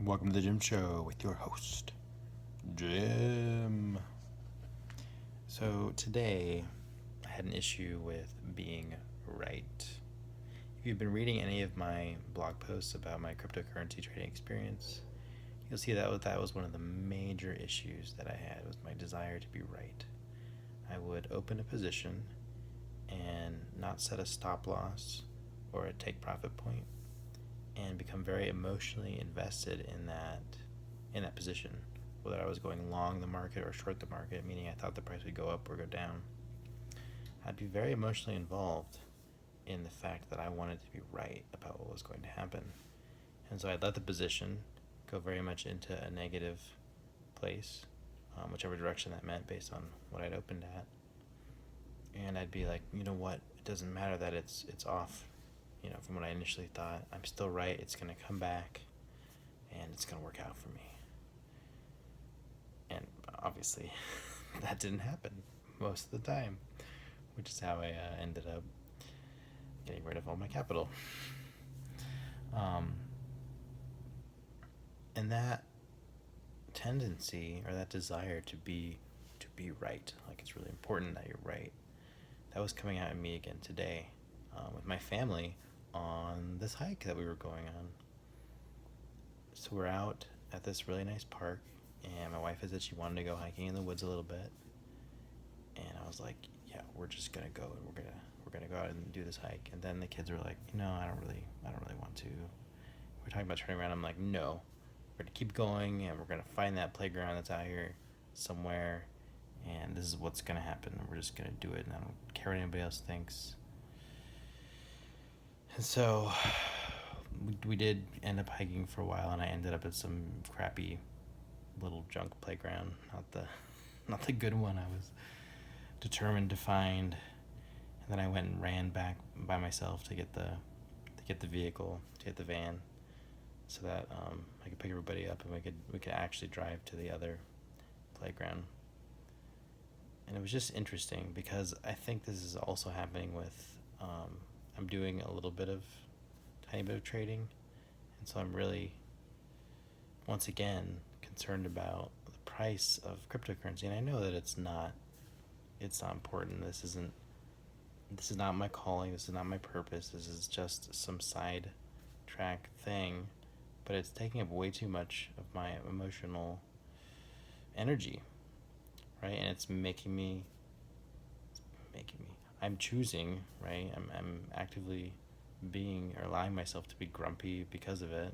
Welcome to the Jim Show with your host, Jim. So, today I had an issue with being right. If you've been reading any of my blog posts about my cryptocurrency trading experience, you'll see that was one of the major issues that I had was my desire to be right. I would open a position and not set a stop loss or a take profit point and become very emotionally invested in that position, whether I was going long the market or short the market, meaning I thought the price would go up or go down. I'd be very emotionally involved in the fact that I wanted to be right about what was going to happen. And so I'd let the position go very much into a negative place, whichever direction that meant based on what I'd opened at. And I'd be like, you know what, it doesn't matter that it's off, from what I initially thought. I'm still right. It's going to come back and it's going to work out for me. And obviously, that didn't happen most of the time, which is how I ended up getting rid of all my capital. And that tendency or that desire to be right, like it's really important that you're right, that was coming out in me again today with my family on this hike that we were going on. So we're out at this really nice park, and my wife had said she wanted to go hiking in the woods a little bit, and I was like, yeah, we're just gonna go and we're gonna go out and do this hike. And then the kids were like, I don't really want to. We're talking about turning around. I'm like, no, we're gonna keep going and we're gonna find that playground that's out here somewhere, and this is what's gonna happen. We're just gonna do it, and I don't care what anybody else thinks. And so we did end up hiking for a while, and I ended up at some crappy little junk playground, not the good one I was determined to find. And then I went and ran back by myself to get the vehicle, to get the van, so that I could pick everybody up and we could actually drive to the other playground. And it was just interesting because I think this is also happening with I'm doing a tiny bit of trading, and so I'm really once again concerned about the price of cryptocurrency. And I know that it's not important. This is not my calling. This is not my purpose. This is just some side track thing, but it's taking up way too much of my emotional energy, right? And it's making me I'm choosing, right? I'm actively being or allowing myself to be grumpy because of it,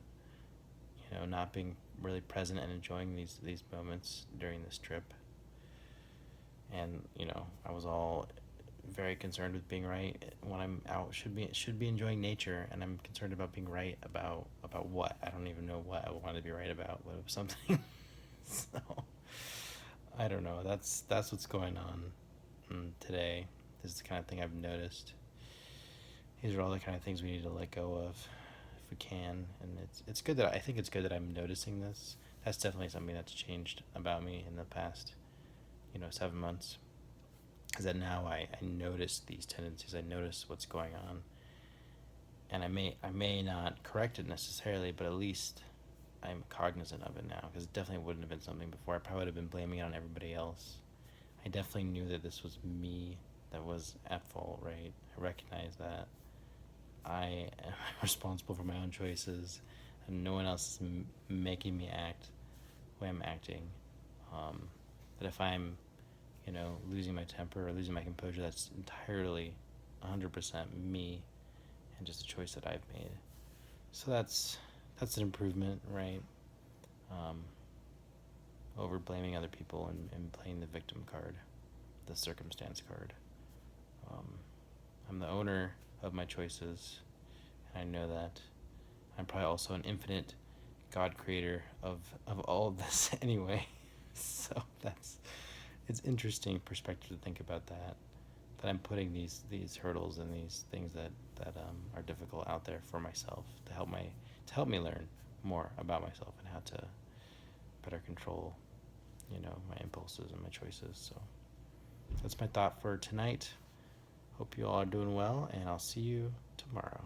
not being really present and enjoying these moments during this trip. And I was all very concerned with being right when I'm out. Should be enjoying nature, and I'm concerned about being right about what. I don't even know what I wanted to be right about, but it was something. So I don't know. That's what's going on today. This is the kind of thing I've noticed. These are all the kind of things we need to let go of if we can, and it's good that I think it's good that I'm noticing this. That's definitely something that's changed about me in the past 7 months, is that now I notice these tendencies. I notice what's going on, and I may not correct it necessarily, but at least I'm cognizant of it now, because it definitely wouldn't have been something before. I probably would have been blaming it on everybody else. I definitely knew that this was me that was at fault, right? I recognize that I am responsible for my own choices, and no one else is making me act the way I'm acting. That if I'm losing my temper or losing my composure, that's entirely 100% me and just a choice that I've made. So that's an improvement, right? Over blaming other people and playing the victim card, the circumstance card. I'm the owner of my choices, and I know that. I'm probably also an infinite God creator of all of this anyway. So it's interesting perspective to think about that I'm putting these hurdles and these things that are difficult out there for myself to help me learn more about myself and how to better control my impulses and my choices. So that's my thought for tonight. Hope you all are doing well, and I'll see you tomorrow.